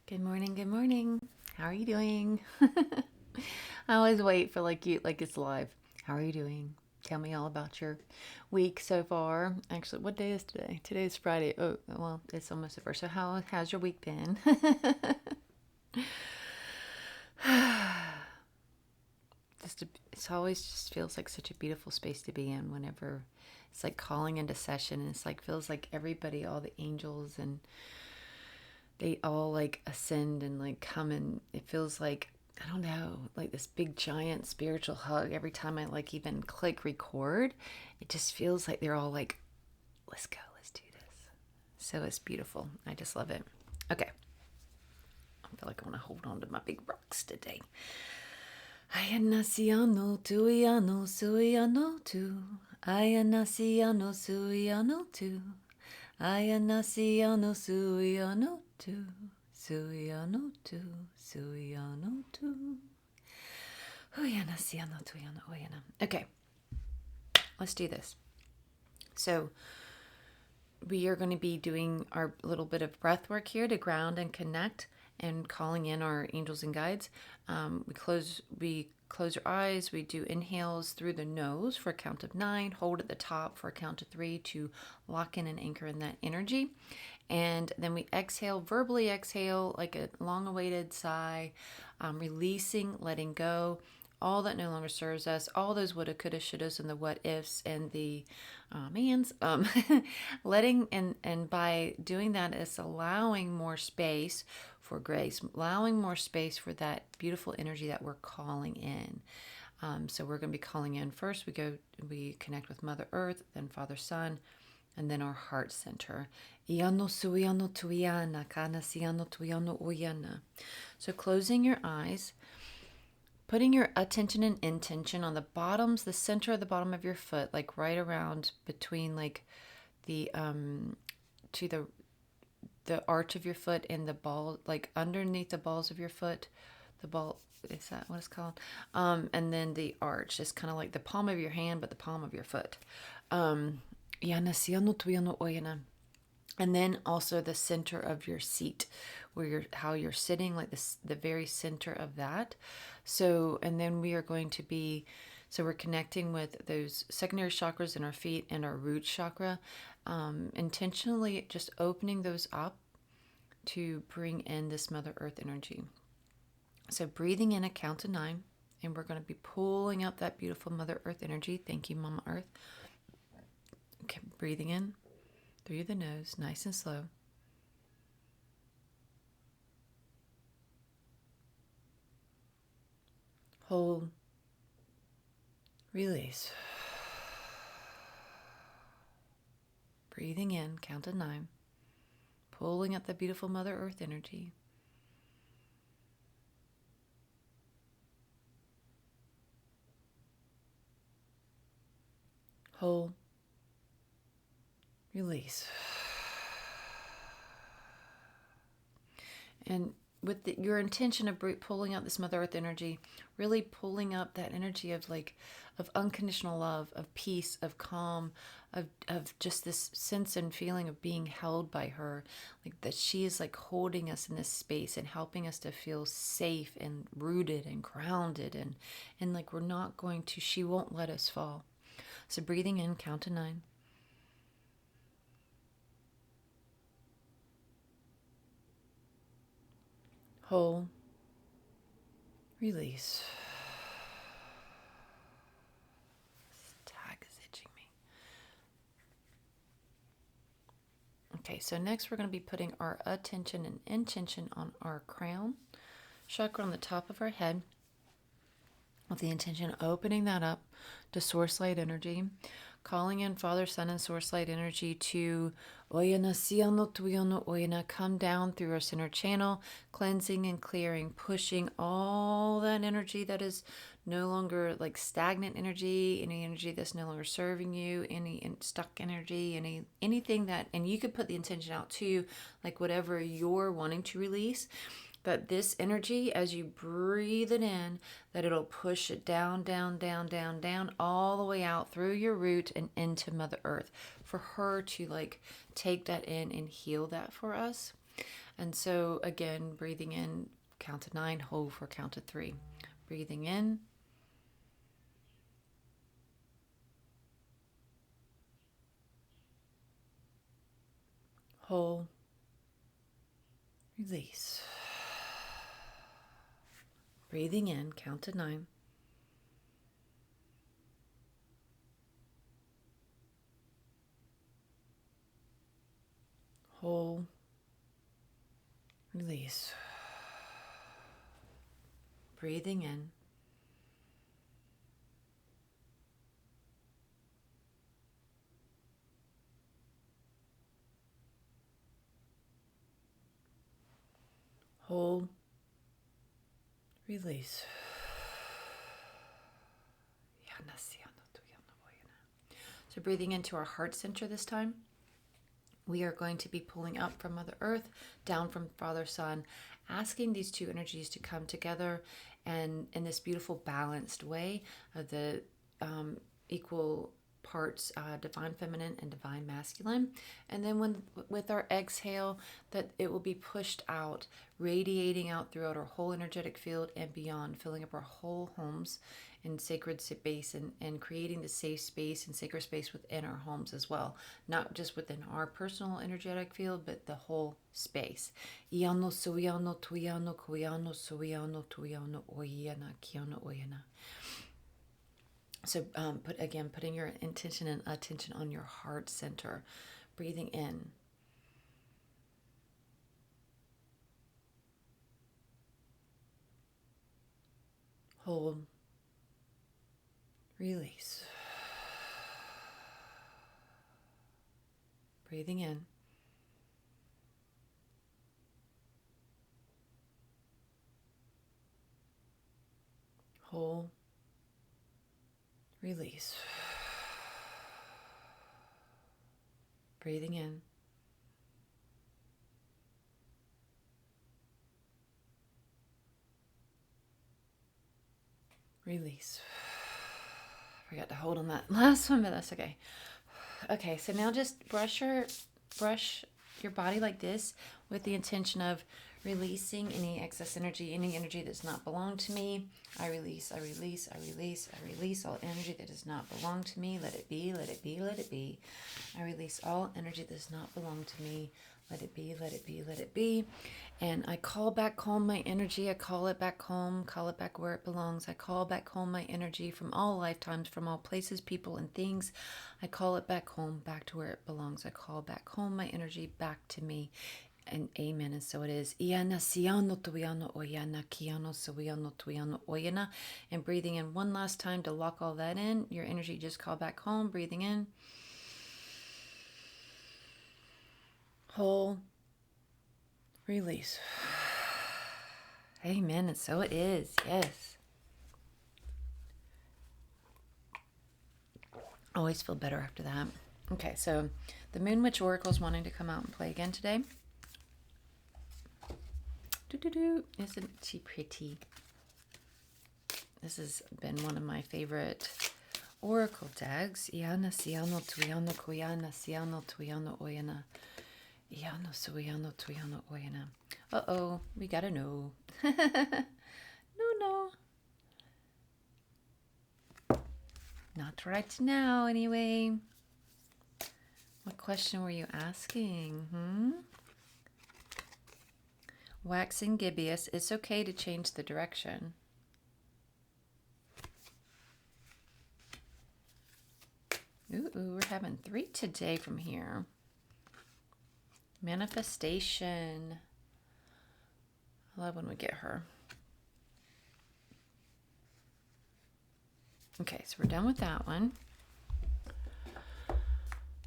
Good morning, good morning. How are you doing? I always wait for like it's live. How are you doing? Tell me all about your week so far. Actually, what day is today? Today is Friday. Oh, well, it's almost the first. So how's your week been? It's always just feels like such a beautiful space to be in whenever it's like calling into session, and it's like feels like everybody, all the angels, and they all like ascend and like come, and it feels like, I don't know, like this big giant spiritual hug every time I like even click record. It just feels like they're all like, let's go, let's do this. So it's beautiful. I just love it. Okay. I feel like I want to hold on to my big rocks today. Ayanasiano tuiano suiano tu. Ayanasiano suiano tu. Ayanasiano suiano tu. Suiano tu. Suiano tu. Uyanasiano tuiano uyana. Okay, let's do this. So we are going to be doing our little bit of breath work here to ground and connect and calling in our angels and guides. We close our eyes. We do inhales through the nose for a count of 9. Hold at the top for a count of 3 to lock in and anchor in that energy. And then we exhale, verbally exhale, like a long-awaited sigh, releasing, letting go, all that no longer serves us, all those woulda, coulda, shouldas, and the what ifs, and the mans, letting, and by doing that, it's allowing more space for grace, allowing more space for that beautiful energy that we're calling in. So we're going to be calling in first. We connect with Mother Earth, then Father Son, and then our heart center. So closing your eyes, putting your attention and intention on the center of the bottom of your foot, like right around between like the to the arch of your foot and the ball, like underneath the balls of your foot. The ball, is that what it's called? And then the arch is kind of like the palm of your hand, but the palm of your foot. And then also the center of your seat, where how you're sitting, like this, the very center of that. So, and then we are going to be, so we're connecting with those secondary chakras in our feet and our root chakra, intentionally just opening those up to bring in this Mother Earth energy. So breathing in a count of 9, and we're going to be pulling up that beautiful Mother Earth energy. Thank you, Mama Earth. Okay, breathing in through the nose, nice and slow. Hold. Release. Breathing in, count to 9. Pulling up the beautiful Mother Earth energy. Hold. Release. And with your intention of pulling up this Mother Earth energy, really pulling up that energy of of unconditional love, of peace, of calm, of just this sense and feeling of being held by her, like that she is like holding us in this space and helping us to feel safe and rooted and grounded, and like we're not going to, she won't let us fall. So breathing in, count to 9. Hold. Release. This tag is itching me. Okay, so next we're going to be putting our attention and intention on our crown chakra on the top of our head, with the intention of opening that up to source light energy, calling in Father, Son, and source light energy to oyana siano tuyano oyana, come down through our center channel, cleansing and clearing, pushing all that energy that is no longer like stagnant energy, any energy that's no longer serving you, any stuck energy, anything that, and you could put the intention out too, like whatever you're wanting to release. But this energy, as you breathe it in, that it'll push it down, down, down, down, down, all the way out through your root and into Mother Earth, for her to like take that in and heal that for us. And so again, breathing in, count to 9, hold for count to 3. Breathing in, hold, release. Breathing in, count to 9. Hold, release. Breathing in. Hold, release. So breathing into our heart center this time. We are going to be pulling up from Mother Earth, down from Father Sun, asking these two energies to come together and in this beautiful balanced way of the equal parts divine feminine and divine masculine. And then with our exhale, that it will be pushed out, radiating out throughout our whole energetic field and beyond, filling up our whole homes in sacred space and creating the safe space and sacred space within our homes as well, not just within our personal energetic field, but the whole space. Iano suiano tuiano kuiano suiano tuiano oiana kiano oiana. So putting your intention and attention on your heart center, breathing in. Hold. Release. Breathing in. Hold. Release. Breathing in. Release. Forgot to hold on that last one, but that's okay. Okay, so now just brush your body like this with the intention of releasing any excess energy, any energy that does not belong to me. I release, I release, I release, I release all energy that does not belong to me. Let it be, let it be, let it be. I release all energy that does not belong to me. Let it be, let it be, let it be. And I call back home my energy. I call it back home, call it back where it belongs. I call back home my energy from all lifetimes, from all places, people, and things. I call it back home, back to where it belongs. I call back home my energy back to me. And amen. And so it is. Iana siano tuiano oyana kiano suiano tuiano oyana. And breathing in one last time to lock all that in. Your energy just call back home. Breathing in. Hold. Release. Amen. And so it is. Yes. Always feel better after that. Okay, so the Moon Witch Oracle is wanting to come out and play again today. Isn't she pretty? This has been one of my favorite oracle decks. Iana siano tuiano kuiana siano tuiano oyana. Iano suiano tuiano oyana. Uh-oh, we gotta know. No. Not right now, anyway. What question were you asking? Waxing gibbous. It's okay to change the direction. Ooh, we're having 3 today from here. Manifestation. I love when we get her. Okay, so we're done with that one.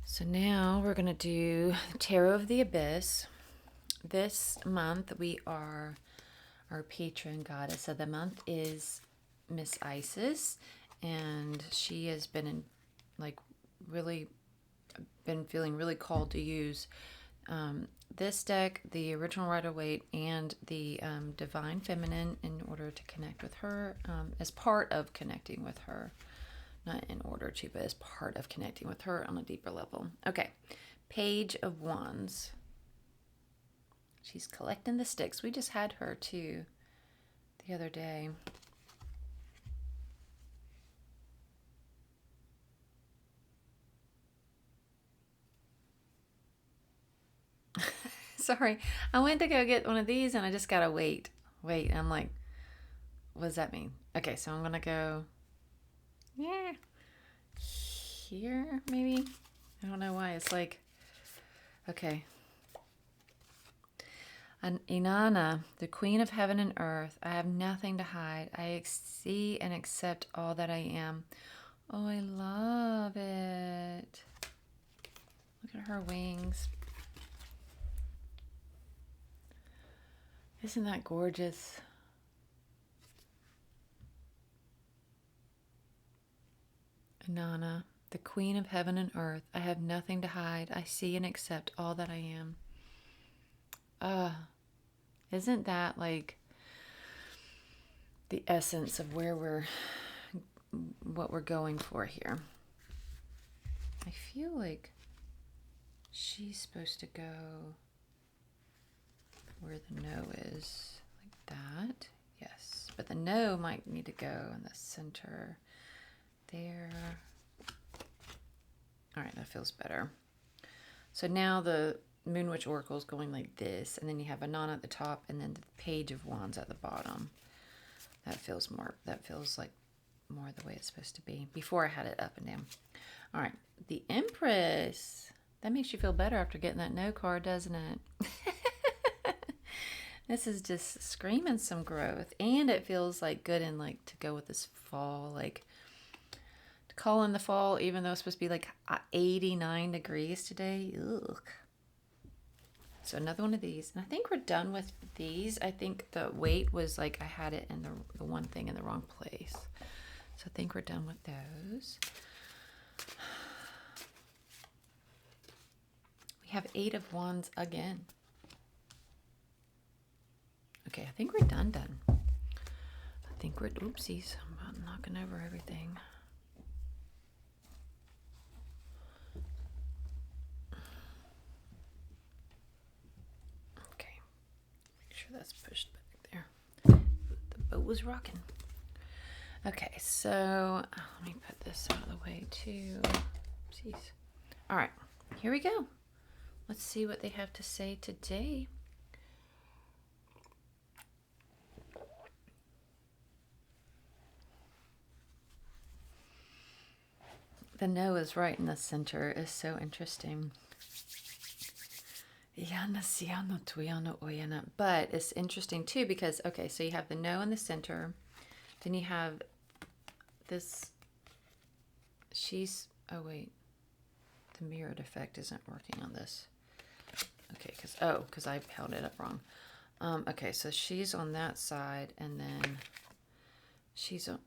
So now we're going to do Tarot of the Abyss. This month we are, our patron goddess of the month is Miss Isis, and she has been been feeling really called to use this deck, the original Rider-Waite, and the Divine Feminine in order to connect with her, as part of connecting with her. Not in order to, but as part of connecting with her on a deeper level. Okay, Page of Wands. She's collecting the sticks. We just had her too the other day. Sorry, I went to go get one of these and I just gotta wait. And I'm like, what does that mean? Okay, so I'm gonna go, yeah, here maybe. I don't know why. It's like, okay. Inanna, the queen of heaven and earth, I have nothing to hide. I see and accept all that I am. Oh, I love it. Look at her wings. Isn't that gorgeous? Inanna, the queen of heaven and earth, I have nothing to hide. I see and accept all that I am. Isn't that like the essence of what we're going for here? I feel like she's supposed to go where the no is, like that. Yes, but the no might need to go in the center there. All right, that feels better. So now the Moon Witch Oracle is going like this, and then you have Inanna at the top, and then the Page of Wands at the bottom. That feels like more the way it's supposed to be. Before I had it up and down. All right, the Empress. That makes you feel better after getting that no card, doesn't it? This is just screaming some growth, and it feels like good and like to go with this fall, like to call in the fall, even though it's supposed to be like 89 degrees today. Ugh. So another one of these, and I think we're done with these. I think the weight was like I had it in the one thing in the wrong place. So I think we're done with those. We have 8 of Wands again. Okay, I think we're done. I think we're, oopsies, I'm about knocking over everything. Okay, make sure that's pushed back there. The boat was rocking. Okay, so let me put this out of the way too. Oopsies. All right, here we go. Let's see what they have to say today. The no is right in the center. Is so interesting. But it's interesting too because, okay, so you have the no in the center. Then you have this. Oh wait. The mirrored effect isn't working on this. Okay, because I held it up wrong. Okay, so she's on that side and then she's on...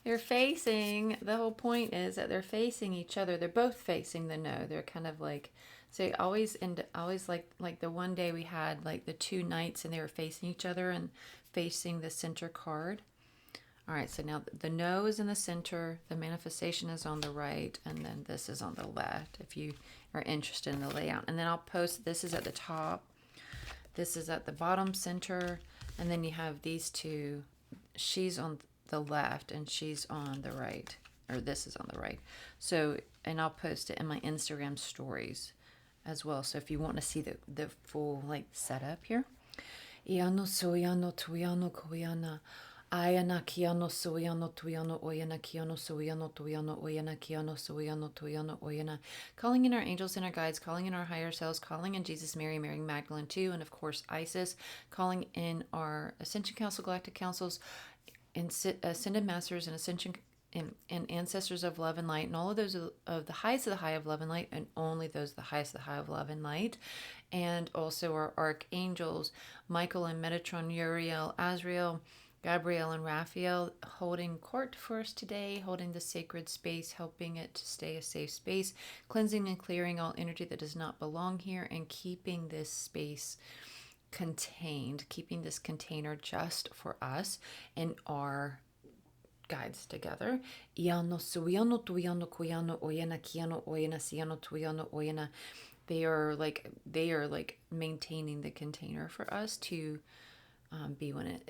They're facing, the whole point is that they're facing each other. They're both facing the no. They're kind of like, so always like the one day we had like the 2 knights and they were facing each other and facing the center card. All right, so now the no is in the center, the manifestation is on the right, and then this is on the left if you are interested in the layout. And then I'll post, this is at the top, this is at the bottom center, and then you have these two. She's on the left and she's on the right, or this is on the right. So, and I'll post it in my Instagram stories as well. So if you want to see the full like setup here. Iano soyano tuyano koyana. Ayana kiano soyano tuyano oyana kiano soyano tuyano oyana kiano soyano tuyano oyana. Calling in our angels and our guides, calling in our higher selves, calling in Jesus, Mary, Mary Magdalene too, and of course Isis, calling in our Ascension Council, Galactic Councils, Ascended Masters and Ascension and Ancestors of Love and Light, and all of those of the highest of the high of love and light, and only those of the highest of the high of love and light, and also our archangels, Michael and Metatron, Uriel, Azrael, Gabriel, and Raphael, holding court for us today, holding the sacred space, helping it to stay a safe space, cleansing and clearing all energy that does not belong here, and keeping this space contained, keeping this container just for us and our guides together. Iano suiano tuiano kuiano oyena kiano oyena siano tuiano oyena. They are like maintaining the container for us to be when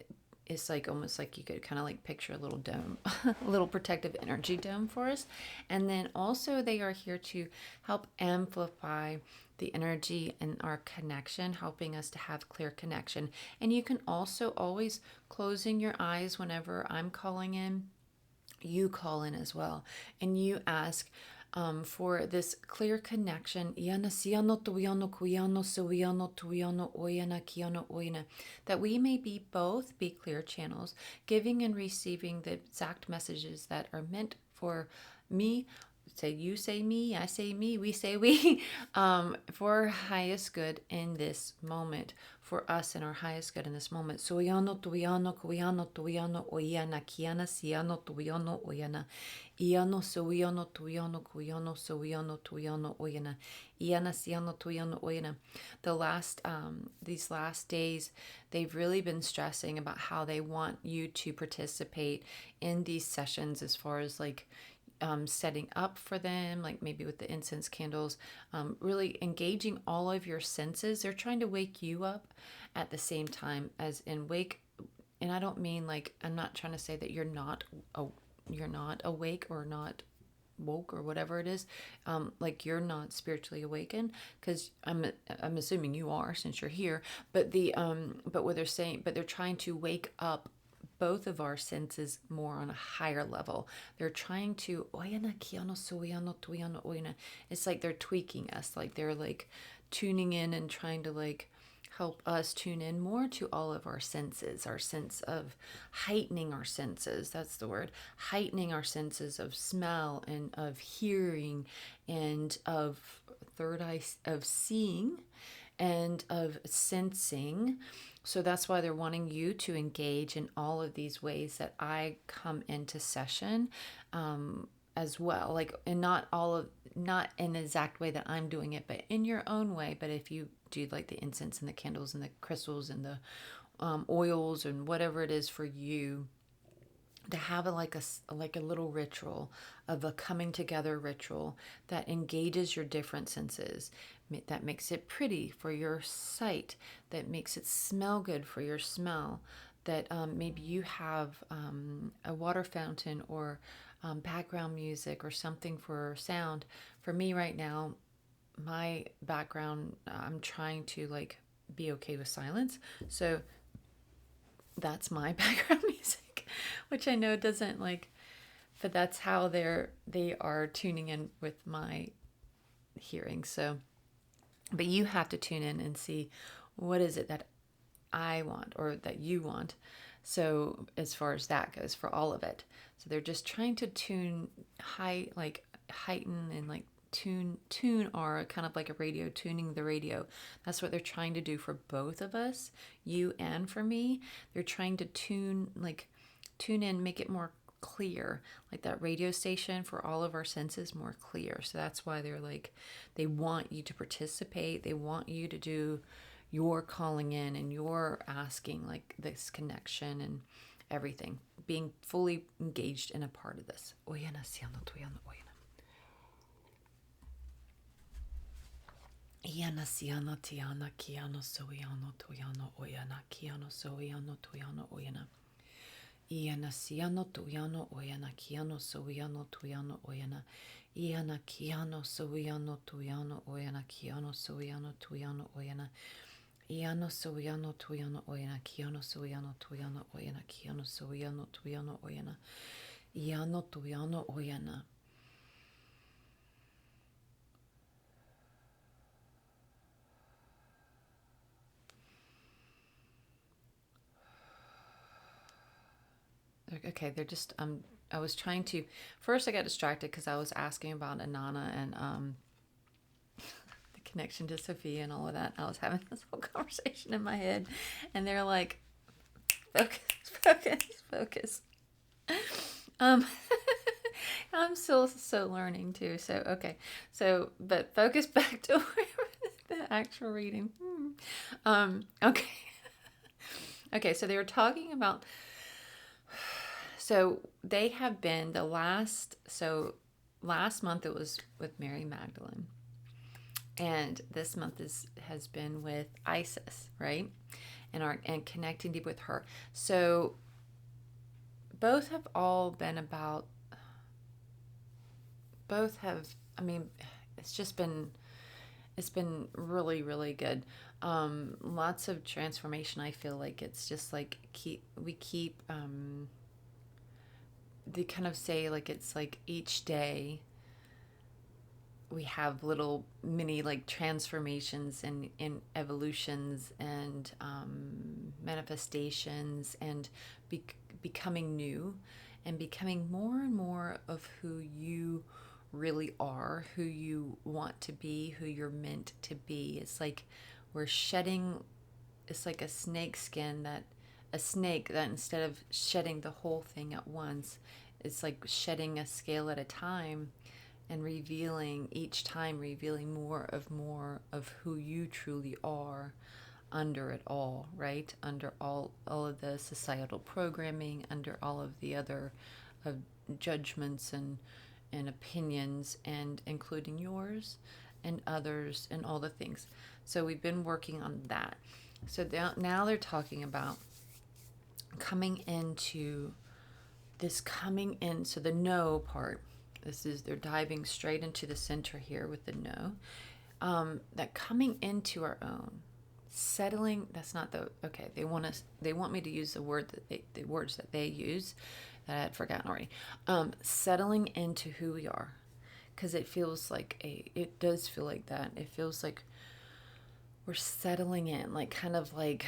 it's like almost like you could kind of like picture a little dome, a little protective energy dome for us. And then also they are here to help amplify the energy and our connection, helping us to have clear connection. And you can also always closing your eyes whenever I'm calling in, you call in as well, and you ask for this clear connection, that we may be both be clear channels, giving and receiving the exact messages that are meant for me. Say you say me, I say me, we say we, for our highest good in this moment, for us in our highest good in this moment. Soyano tuiano kuiano tuiano oyana kiana siano tuiano oyana. Iano soiano tuiano kuiano soiano tuiano oyana. Iana siano tuiano oyana. These last days, they've really been stressing about how they want you to participate in these sessions as far as like setting up for them, like maybe with the incense candles, really engaging all of your senses. They're trying to wake you up at the same time as in wake. And I don't mean like, I'm not trying to say that you're not awake or not woke or whatever it is, like you're not spiritually awakened, because I'm assuming you are since you're here. But what they're saying, but they're trying to wake up both of our senses more on a higher level. They're trying to it's like they're tweaking us, like they're like tuning in and trying to like help us tune in more to all of our senses, our sense of heightening our senses. That's the word, heightening our senses of smell and of hearing and of third eye, of seeing and of sensing. So that's why they're wanting you to engage in all of these ways that I come into session, as well. Like, and not in the exact way that I'm doing it, but in your own way. But if you do like the incense and the candles and the crystals and the oils and whatever it is for you, to have like a little ritual of a coming together ritual that engages your different senses, that makes it pretty for your sight, that makes it smell good for your smell, that maybe you have a water fountain or background music or something for sound. For me right now, my background, I'm trying to like be okay with silence, so that's my background music, which I know doesn't like, but that's how they are tuning in with my hearing. So, but you have to tune in and see what is it that I want or that you want. So as far as that goes, for all of it. So they're just trying to heighten and like tune our kind of like a radio, tuning the radio. That's what they're trying to do for both of us, you and for me. They're trying to tune in, make it more clear, like that radio station for all of our senses more clear. So that's why they're like, they want you to participate. They want you to do your calling in and your asking, like this connection and everything, being fully engaged in a part of this. Oyana siano tuyano oyana. Iana siana tiana kiano soiano tuyano oyana kiano soiano tuyano oyana. Iana siano tuyano oyana kiano soiano tuyano oyana. Iana kiano soiano tuyano oyana kiano soiano tuyano oyana. Iano soiano tuyano oyana kiano soiano tuyano oyana kiano soiano tuyano oyana. Iano tuyano oyana. Okay, they're just I was trying to, first I got distracted because I was asking about Anana and the connection to Sophia and all of that. I was having this whole conversation in my head, and they're like, focus. I'm still so learning too. So okay, but focus back to the actual reading. Okay. Okay, so they were talking about So they have been last month it was with Mary Magdalene. And this month has been with Isis, right? And connecting deep with her. So both have all been about, both have, I mean, it's just been, it's been really, really good. Lots of transformation. I feel like it's just like they kind of say like it's like each day we have little mini like transformations and evolutions and manifestations and becoming new and becoming more and more of who you really are, who you want to be, who you're meant to be. It's like we're shedding, it's like a snake skin that, a snake that instead of shedding the whole thing at once, it's like shedding a scale at a time and revealing each time, revealing more of who you truly are under it all, right? Under all of the societal programming, under all of the other judgments and opinions, and including yours and others and all the things. So we've been working on that. So now they're talking about coming into this coming in. So the no part, this is, they're diving straight into the center here with the no. That coming into our own, settling, that's not the, okay, they want me to use the words that they use that I had forgotten already. Settling into who we are. Because it feels like it does feel like that. It feels like we're settling in, like kind of like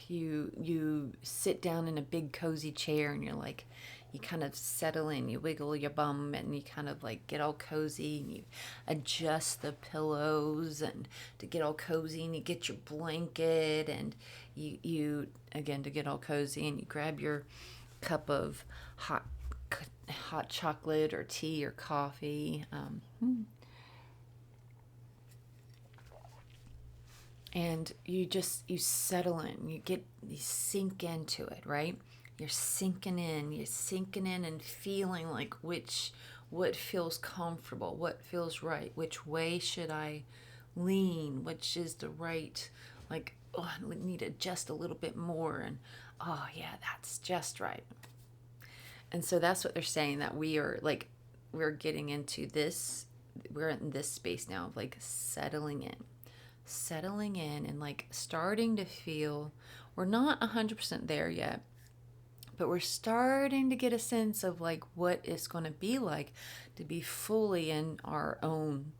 you sit down in a big cozy chair and you're like, you kind of settle in, you wiggle your bum and you kind of like get all cozy and you adjust the pillows and to get all cozy, and you get your blanket and you again to get all cozy, and you grab your cup of hot chocolate or tea or coffee. And you settle in, you sink into it, right? You're sinking in and feeling like what feels comfortable, what feels right, which way should I lean, which is the right, like, oh, I need to adjust a little bit more, and oh yeah, that's just right. And so that's what they're saying, that we're getting into this, we're in this space now of like settling in and like starting to feel, we're not 100% there yet, but we're starting to get a sense of like what it's going to be like to be fully in our own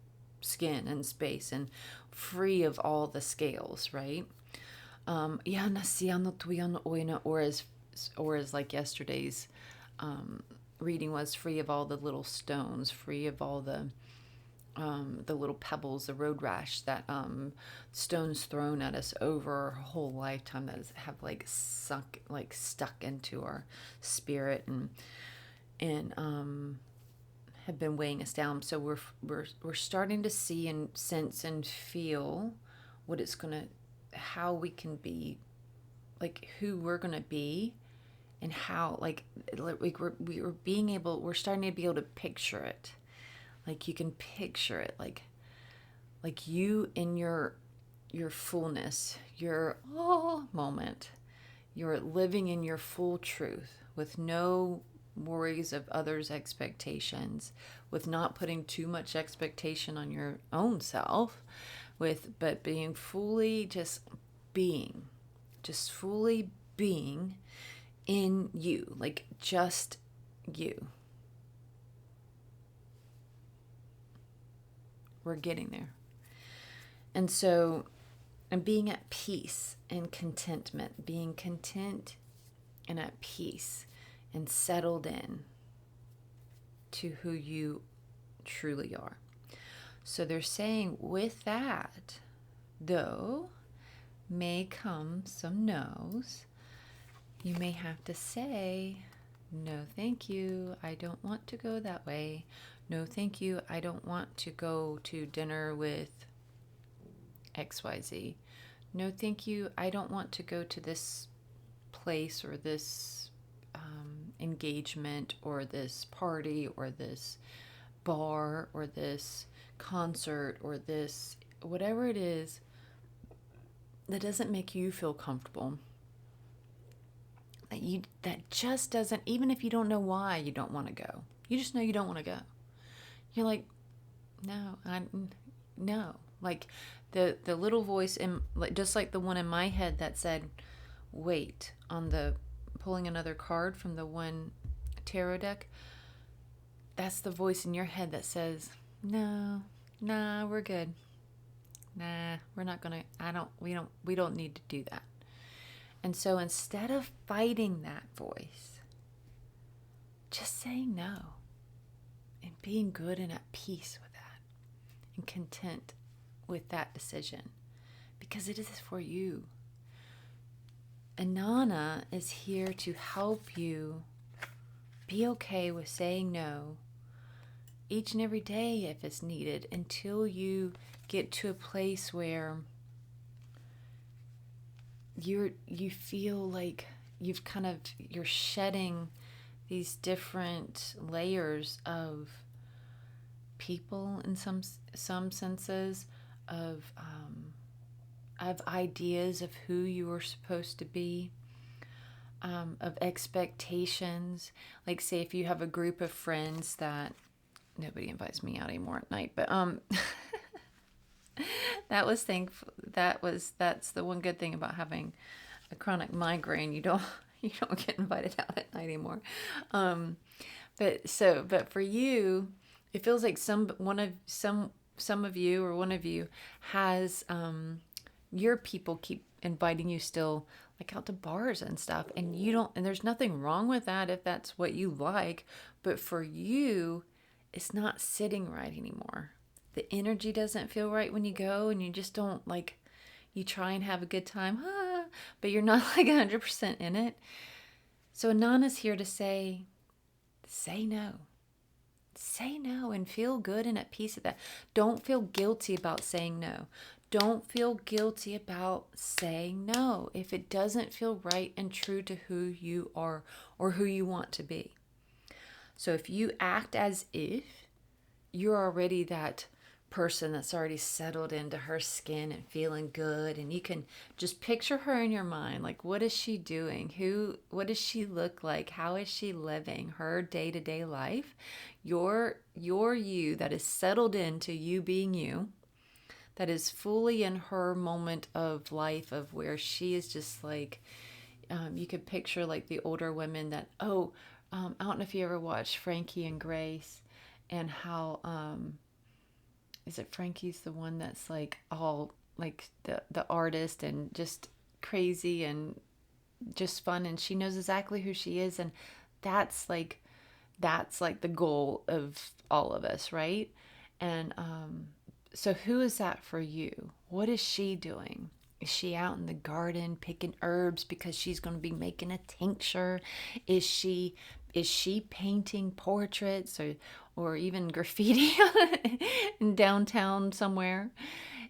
skin and space and free of all the scales, right? Or as like yesterday's reading was, free of all the little stones, free of all the little pebbles, the road rash that stones thrown at us over our whole lifetime that have like stuck into our spirit and have been weighing us down. So we're starting to see and sense and feel what it's gonna, how we can be, like who we're gonna be, and how like we're starting to be able to picture it. Like you can picture it, like you in your fullness, your moment. You're living in your full truth with no worries of others' expectations, with not putting too much expectation on your own self, but being fully just fully being in you, like just you. We're getting there. And so, and being at peace and contentment, being content and at peace and settled in to who you truly are. So they're saying with that, though, may come some no's. You may have to say, no, thank you. I don't want to go that way. No, thank you. I don't want to go to dinner with XYZ. No, thank you. I don't want to go to this place or this engagement or this party or this bar or this concert or this whatever it is that doesn't make you feel comfortable, that just doesn't, even if you don't know why you don't want to go, you just know you don't want to go. You're like, no. Like the little voice in, like, just like the one in my head that said wait on the pulling another card from the one tarot deck. That's the voice in your head that says, no, nah, we're good. Nah, we're not gonna, we don't need to do that. And so instead of fighting that voice, just saying no and being good and at peace with that and content with that decision, because it is for you. Anana is here to help you be okay with saying no each and every day if it's needed, until you get to a place where you feel like you're shedding these different layers of people in some senses, of ideas of who you are supposed to be, of expectations. Like, say if you have a group of friends that nobody invites me out anymore at night, but that's the one good thing about having a chronic migraine. You don't get invited out at night anymore. But for you, it feels like some of you or one of you has your people keep inviting you still, like out to bars and stuff, and you don't, and there's nothing wrong with that if that's what you like, but for you it's not sitting right anymore. The energy doesn't feel right when you go, and you just don't, like, you try and have a good time, but you're not like 100% in it. So Anana's here to say no. Say no and feel good and at peace with that. Don't feel guilty about saying no. Don't feel guilty about saying no if it doesn't feel right and true to who you are or who you want to be. So if you act as if you're already that person that's already settled into her skin and feeling good, and you can just picture her in your mind, like, what is she doing? What does she look like? How is she living her day-to-day life? Your you that is settled into you being you, that is fully in her moment of life, of where she is just like, you could picture like the older women that, I don't know if you ever watched Frankie and Grace, and how, is it Frankie's the one that's like all like the artist and just crazy and just fun, and she knows exactly who she is, and that's like the goal of all of us, right? And so who is that for you? What is she doing? Is she out in the garden picking herbs because she's going to be making a tincture? Is she painting portraits or even graffiti in downtown somewhere?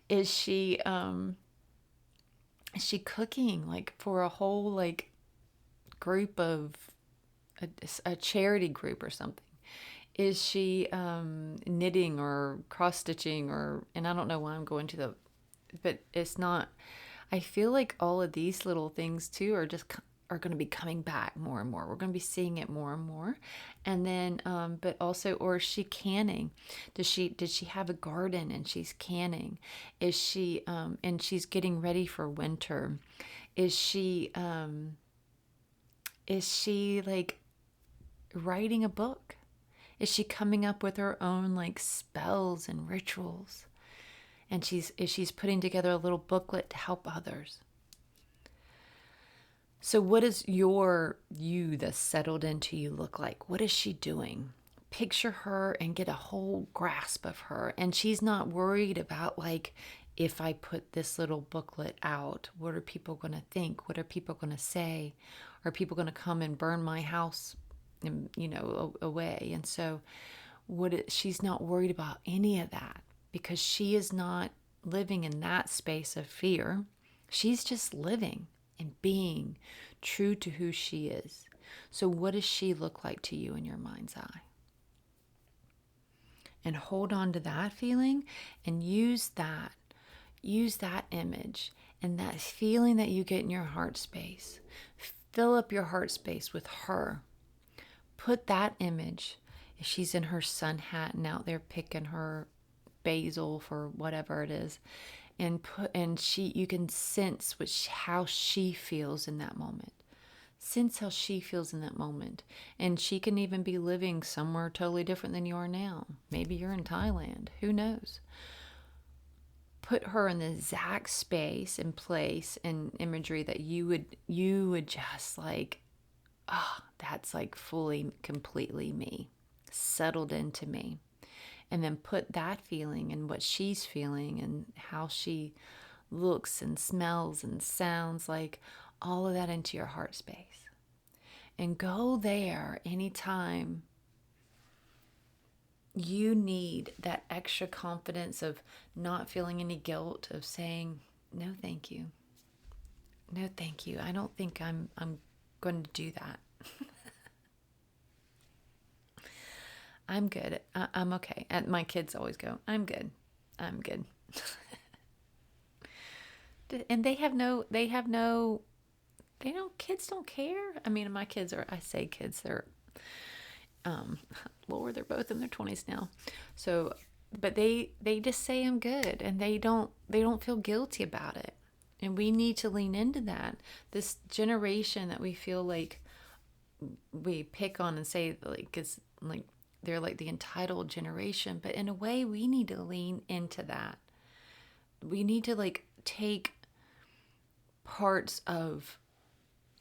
Is she cooking like for a whole like group of a charity group or something? Is she knitting or cross stitching, or, and I don't know why I'm going to but it's not. I feel like all of these little things too are going to be coming back more and more. We're going to be seeing it more and more. And then, but also, or is she canning? Did she have a garden and she's canning? Is she, and she's getting ready for winter? Is she like writing a book? Is she coming up with her own like spells and rituals? And she's putting together a little booklet to help others. So what does you that's settled into you look like? What is she doing? Picture her and get a whole grasp of her. And she's not worried about like, if I put this little booklet out, what are people going to think? What are people going to say? Are people going to come and burn my house and, away? And so she's not worried about any of that, because she is not living in that space of fear. She's just living and being true to who she is. So what does she look like to you in your mind's eye? And hold on to that feeling and use that image and that feeling that you get in your heart space. Fill up your heart space with her. Put that image, if she's in her sun hat and out there picking her basil for whatever it is, you can sense how she feels in that moment. Sense how she feels in that moment. And she can even be living somewhere totally different than you are now. Maybe you're in Thailand. Who knows? Put her in the exact space and place and imagery that you would just like, that's like fully, completely me, settled into me. And then put that feeling and what she's feeling and how she looks and smells and sounds like, all of that into your heart space. And go there anytime you need that extra confidence of not feeling any guilt, of saying, no, thank you. No, thank you. I don't think I'm going to do that. I'm good. I'm okay. And my kids always go, I'm good. I'm good. And kids don't care. I mean, my kids are, I say kids, they're, Lord, they're both in their 20s now. So, but they just say I'm good, and they don't feel guilty about it. And we need to lean into that. This generation that we feel like we pick on and say like, it's like, they're like the entitled generation, but in a way we need to lean into that. We need to like take parts of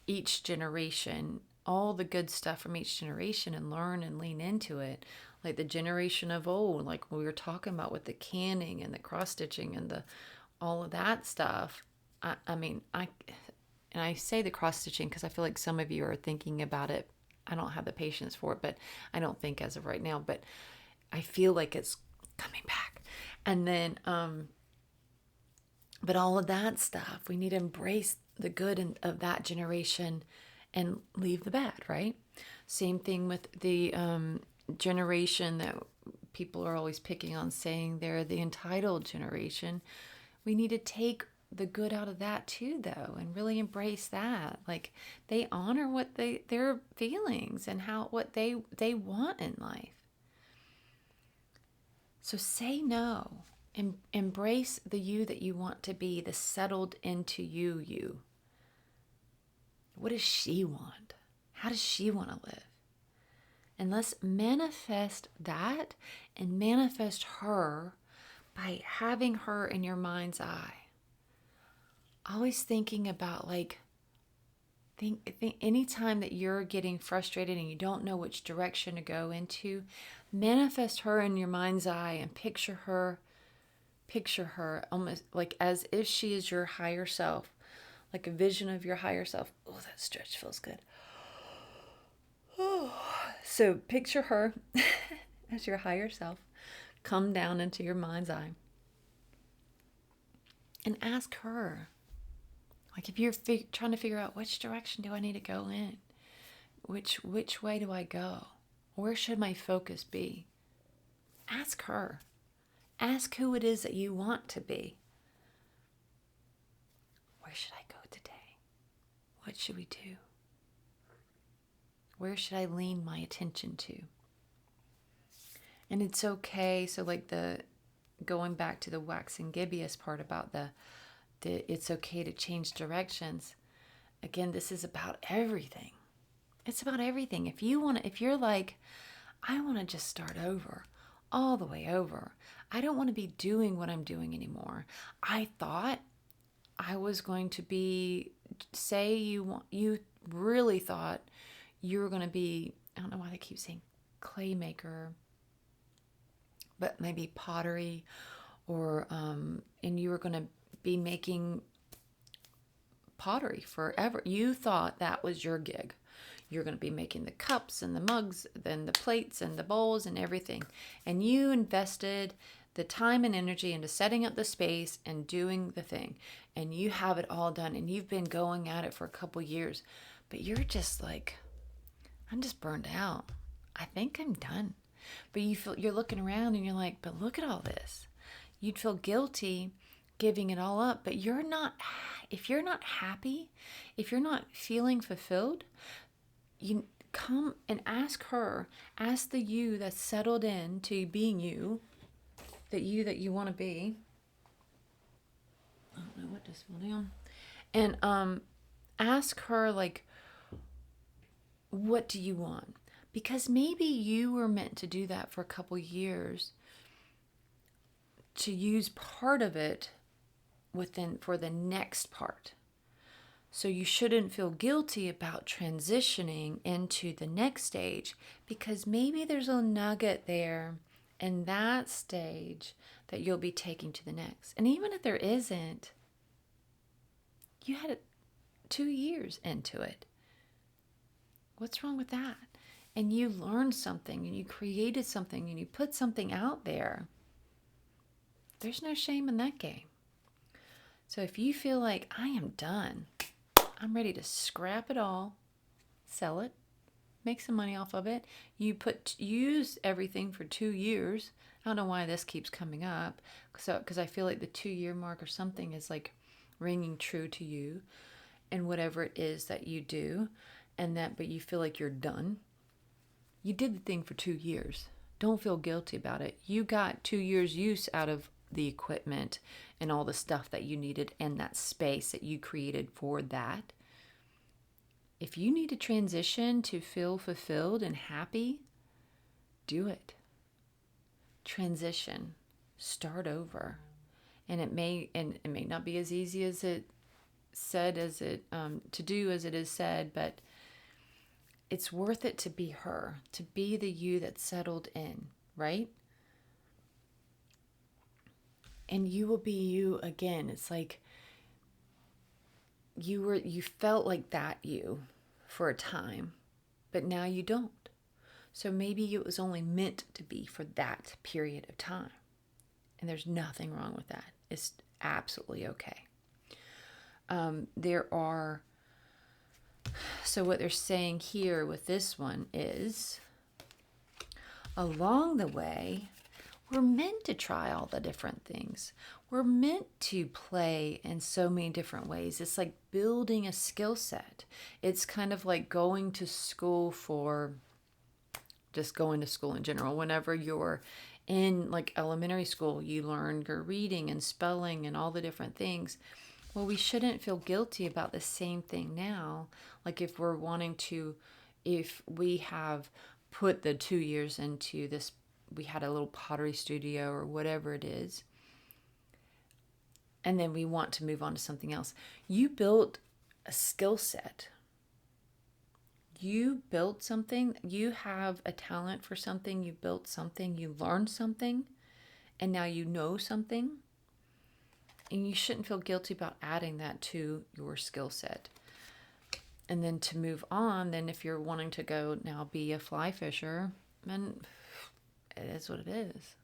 each generation, all the good stuff from each generation, and learn and lean into it. Like the generation of old, like we were talking about with the canning and the cross stitching and all of that stuff. I say the cross stitching because I feel like some of you are thinking about it. I don't have the patience for it, but I don't think as of right now, but I feel like it's coming back. And then, but all of that stuff, we need to embrace the good of that generation and leave the bad, right? Same thing with the generation that people are always picking on, saying they're the entitled generation. We need to take the good out of that too, though, and really embrace that. Like they honor what their feelings and what they want in life. So say no. Embrace the you that you want to be, the settled into you. What does she want? How does she want to live? And let's manifest that and manifest her by having her in your mind's eye. Always thinking about think anytime that you're getting frustrated and you don't know which direction to go into, manifest her in your mind's eye and picture her almost like as if she is your higher self, like a vision of your higher self. Oh, that stretch feels good. So picture her as your higher self. Come down into your mind's eye and ask her. Like if you're trying to figure out which direction do I need to go in, which way do I go? Where should my focus be? Ask her. Ask who it is that you want to be. Where should I go today? What should we do? Where should I lean my attention to? And it's okay. So like going back to the waxing gibbous part about the it's okay to change directions. Again, this is about everything. It's about everything. If you're like, I want to just start over, all the way over. I don't want to be doing what I'm doing anymore. I thought I was going to be, say you really thought you were going to be, I don't know why they keep saying clay maker, but maybe pottery, or and you were going to be making pottery forever. You thought that was your gig. You're going to be making the cups and the mugs, then the plates and the bowls and everything. And you invested the time and energy into setting up the space and doing the thing. And you have it all done, and you've been going at it for a couple years. But you're just like, I'm just burned out. I think I'm done. But you're looking around and you're like, but look at all this. You'd feel guilty giving it all up, but you're not, if you're not happy, if you're not feeling fulfilled, you come and ask her, ask the you that's settled in to being you, that you want to be. I don't know what just fell down. And ask her, like, what do you want? Because maybe you were meant to do that for a couple years, to use part of it within for the next part. So you shouldn't feel guilty about transitioning into the next stage, because maybe there's a nugget there in that stage that you'll be taking to the next. And even if there isn't, you had 2 years into it. What's wrong with that? And you learned something and you created something and you put something out there. There's no shame in that game. So if you feel like, I am done, I'm ready to scrap it all, sell it, make some money off of it. Use everything for 2 years. I don't know why this keeps coming up. Because I feel like the 2-year mark or something is like ringing true to you and whatever it is that you do, but you feel like you're done. You did the thing for 2 years. Don't feel guilty about it. You got 2 years use out of the equipment and all the stuff that you needed and that space that you created for that. If you need to transition to feel fulfilled and happy, do it. Transition. Start over. And it may not be as easy as it said to do as it is said, but it's worth it to be her, to be the you that's settled in, right? And you will be you again. It's like you felt like that you for a time, but now you don't. So maybe it was only meant to be for that period of time. And there's nothing wrong with that. It's absolutely okay. So what they're saying here with this one is, along the way, we're meant to try all the different things. We're meant to play in so many different ways. It's like building a skill set. It's kind of like going to school in general. Whenever you're in like elementary school, you learn your reading and spelling and all the different things. Well, we shouldn't feel guilty about the same thing now. Like if we have put the 2 years into this, we had a little pottery studio or whatever it is, and then we want to move on to something else. You built a skill set. You built something. You have a talent for something. You built something. You learned something. And now you know something. And you shouldn't feel guilty about adding that to your skill set. And then to move on, then if you're wanting to go now be a fly fisher, then it is what it is.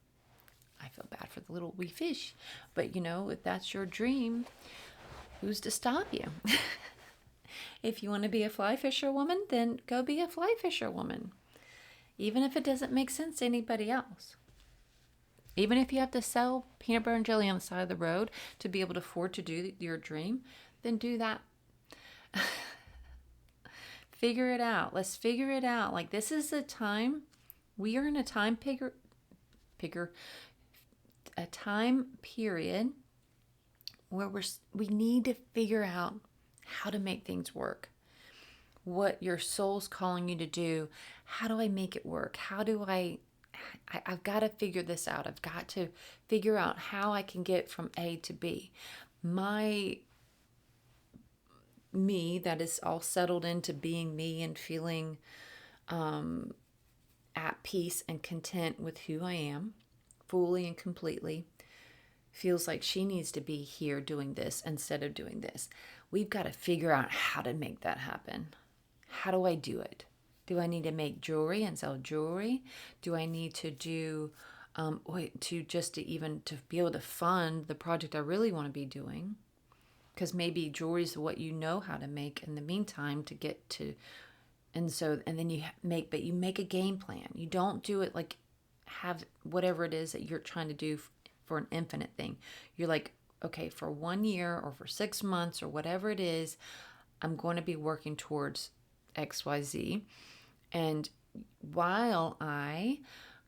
I feel bad for the little wee fish. But if that's your dream, who's to stop you? If you want to be a fly fisher woman, then go be a fly fisher woman. Even if it doesn't make sense to anybody else. Even if you have to sell peanut butter and jelly on the side of the road to be able to afford to do your dream, then do that. Figure it out. Let's figure it out. Like, this is the time. We are in a time period where we need to figure out how to make things work. What your soul's calling you to do. How do I make it work? I've got to figure this out. I've got to figure out how I can get from A to B. Me that is all settled into being me and feeling at peace and content with who I am, fully and completely, feels like she needs to be here doing this instead of doing this. We've got to figure out how to make that happen. How do I do it? Do I need to make jewelry and sell jewelry? Do I need to do, to be able to fund the project I really want to be doing? Because maybe jewelry is what you know how to make in the meantime to get to And so, and then you make a game plan. You don't do it like have whatever it is that you're trying to do for an infinite thing. You're like, okay, for 1 year or for 6 months or whatever it is, I'm going to be working towards XYZ. And while I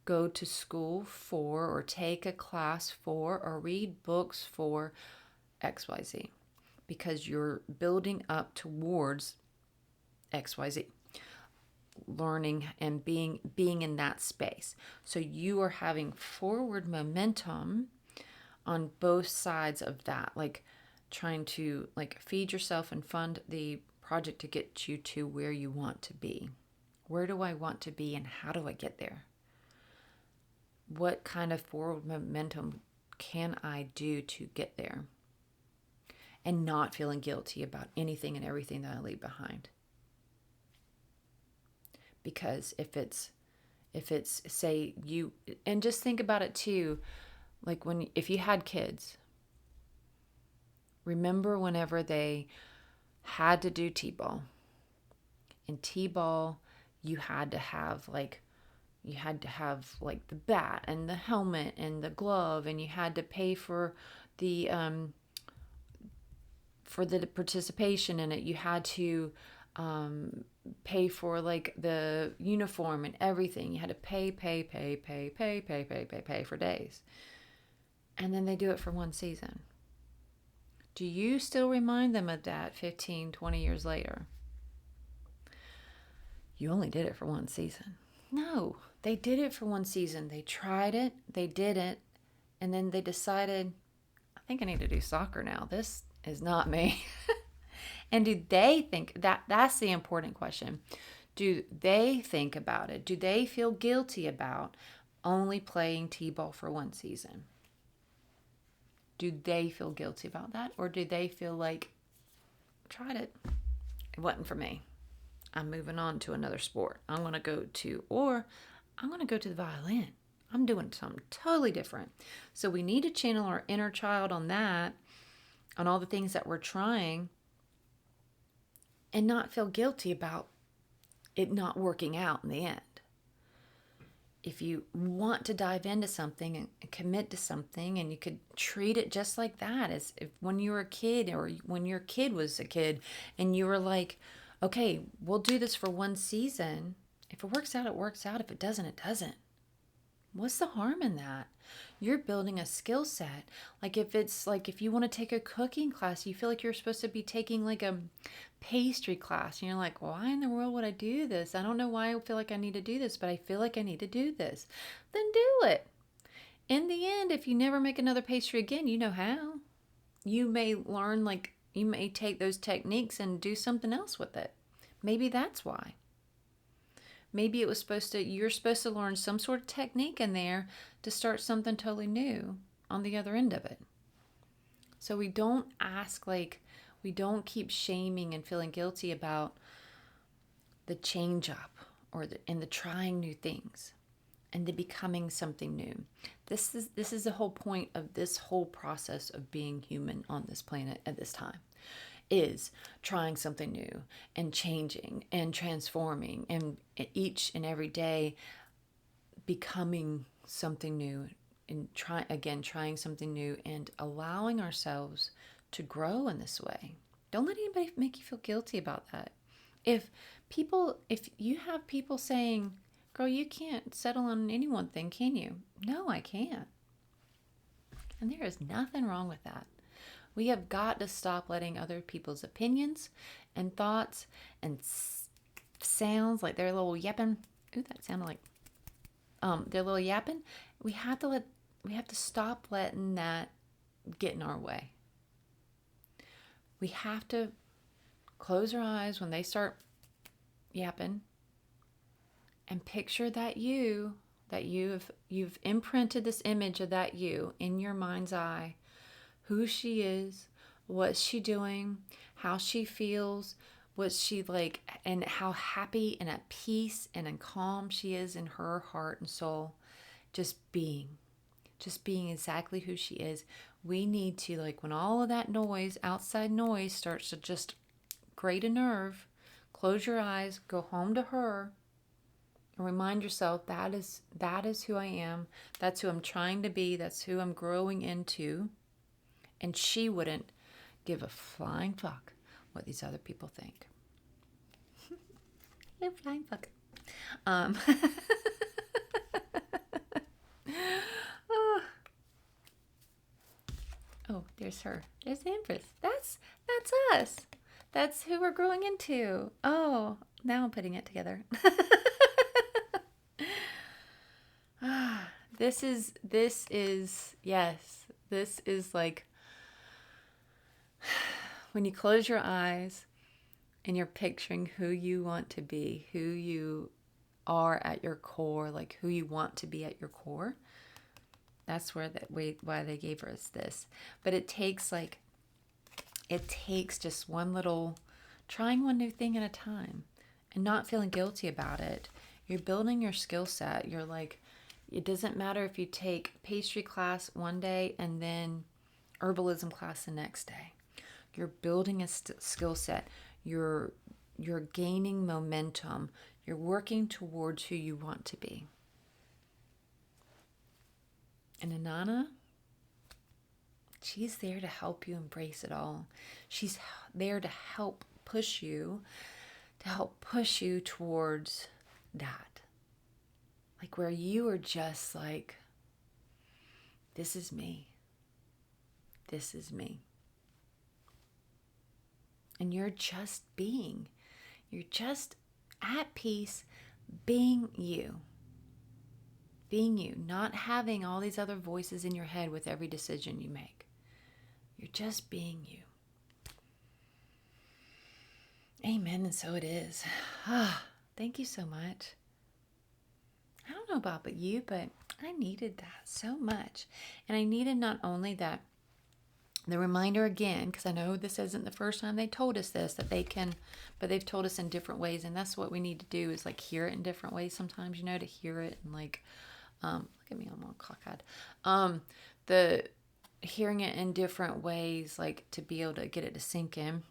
go to school for, or take a class for, or read books for XYZ, because you're building up towards XYZ, learning and being in that space. So you are having forward momentum on both sides of that, like trying to like feed yourself and fund the project to get you to where you want to be. Where do I want to be and how do I get there? What kind of forward momentum can I do to get there? And not feeling guilty about anything and everything that I leave behind. Because if it's say you, and just think about it too, like if you had kids, remember whenever they had to do T-ball. In T-ball, you had to have like the bat and the helmet and the glove, and you had to pay for the participation in it. You had to pay for like the uniform and everything. You had to pay for days. And then they do it for one season. Do you still remind them of that 15, 20 years later? You only did it for one season. No, they did it for one season. They tried it, they did it, and then they decided, I think I need to do soccer now. This is not me. And do they think that's the important question? Do they think about it? Do they feel guilty about only playing T-ball for one season? Do they feel guilty about that? Or do they feel like, tried it, it wasn't for me, I'm moving on to another sport. I'm going to go to the violin. I'm doing something totally different. So we need to channel our inner child on that, on all the things that we're trying, and not feel guilty about it not working out in the end. If you want to dive into something and commit to something, and you could treat it just like that, as if when you were a kid, or when your kid was a kid, and you were like, okay, we'll do this for one season. If it works out, it works out. If it doesn't, it doesn't. What's the harm in that? You're building a skill set. Like if you want to take a cooking class, you feel like you're supposed to be taking like a pastry class. And you're like, why in the world would I do this? I don't know why I feel like I need to do this, but I feel like I need to do this. Then do it. In the end, if you never make another pastry again, you know how. You may learn, like, you may take those techniques and do something else with it. Maybe that's why. Maybe you're supposed to learn some sort of technique in there to start something totally new on the other end of it. So we don't keep shaming and feeling guilty about the change up and the trying new things and the becoming something new. This is the whole point of this whole process of being human on this planet at this time. Is trying something new and changing and transforming, and each and every day becoming something new, and trying something new, and allowing ourselves to grow in this way. Don't let anybody make you feel guilty about that. If you have people saying, girl, you can't settle on any one thing, can you? No, I can't. And there is nothing wrong with that. We have got to stop letting other people's opinions and thoughts and sounds, like their little yapping. Ooh, that sounded like their little yapping. We have to stop letting that get in our way. We have to close our eyes when they start yapping and picture that you've imprinted this image of that you in your mind's eye. Who she is, what's she doing, how she feels, what's she like, and how happy and at peace and in calm she is in her heart and soul. Just being exactly who she is. We need to, like, when all of that noise, outside noise, starts to just grate a nerve, Close your eyes, go home to her, and remind yourself that is who I am. That's who I'm trying to be. That's who I'm growing into. And she wouldn't give a flying fuck what these other people think. No flying fuck. Oh, there's her. There's the Empress. That's us. That's who we're growing into. Oh, now I'm putting it together. This is yes. This is like when you close your eyes and you're picturing who you want to be, who you are at your core, like who you want to be at your core. That's why they gave us this. But it takes just trying one new thing at a time and not feeling guilty about it. You're building your skill set. You're like, it doesn't matter if you take pastry class one day and then herbalism class the next day. You're building a skill set. You're gaining momentum. You're working towards who you want to be. And Inanna, she's there to help you embrace it all. She's there to help push you towards that. Like where you are just like, this is me. This is me. And you're just being. You're just at peace being you. Being you, not having all these other voices in your head with every decision you make. You're just being you. Amen, and so it is. Thank you so much. I don't know about you, but I needed that so much. And I needed not only that, the reminder again, because I know this isn't the first time they told us this, that they can, but they've told us in different ways. And that's what we need to do is like hear it in different ways sometimes, to hear it and like, look at me, I'm all cockeyed. The hearing it in different ways, like to be able to get it to sink in,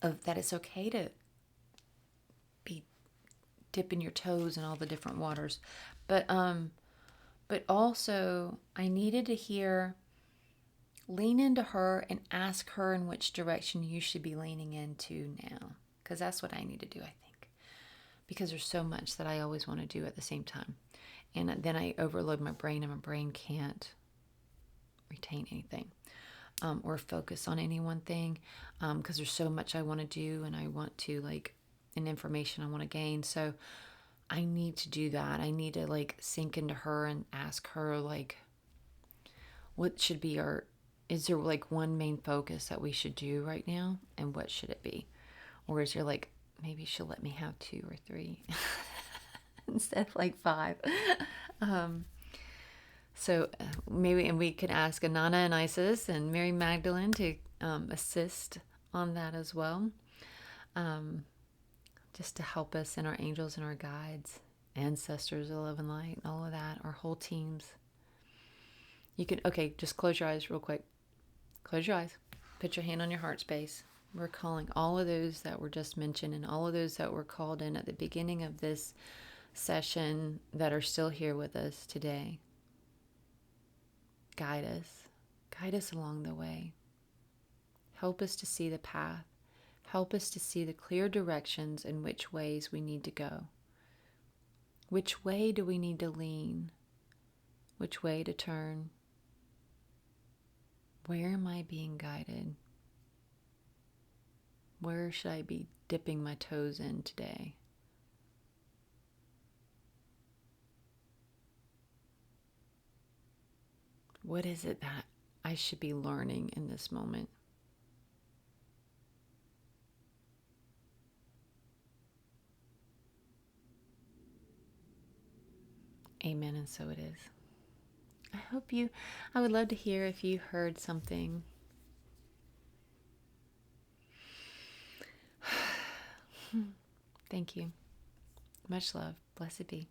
of that it's okay to be dipping your toes in all the different waters, but also I needed to hear, lean into her and ask her in which direction you should be leaning into now, because that's what I need to do, I think, because there's so much that I always want to do at the same time. And then I overload my brain, and my brain can't retain anything or focus on any one thing because there's so much I want to do, and I want to and information I want to gain. So I need to do that. I need to sink into her and ask her what should be is there one main focus that we should do right now, and what should it be? Or is there maybe she'll let me have 2 or 3 instead of 5. So maybe, and we could ask Inanna and Isis and Mary Magdalene to assist on that as well, just to help us, and our angels and our guides, ancestors of love and light, all of that, our whole teams. You can, just close your eyes real quick. Close your eyes. Put your hand on your heart space. We're calling all of those that were just mentioned, and all of those that were called in at the beginning of this session that are still here with us today. Guide us along the way. Help us to see the path. Help us to see the clear directions in which ways we need to go. Which way do we need to lean? Which way to turn? Where am I being guided? Where should I be dipping my toes in today? What is it that I should be learning in this moment? Amen, and so it is. I would love to hear if you heard something. Thank you. Much love. Blessed be.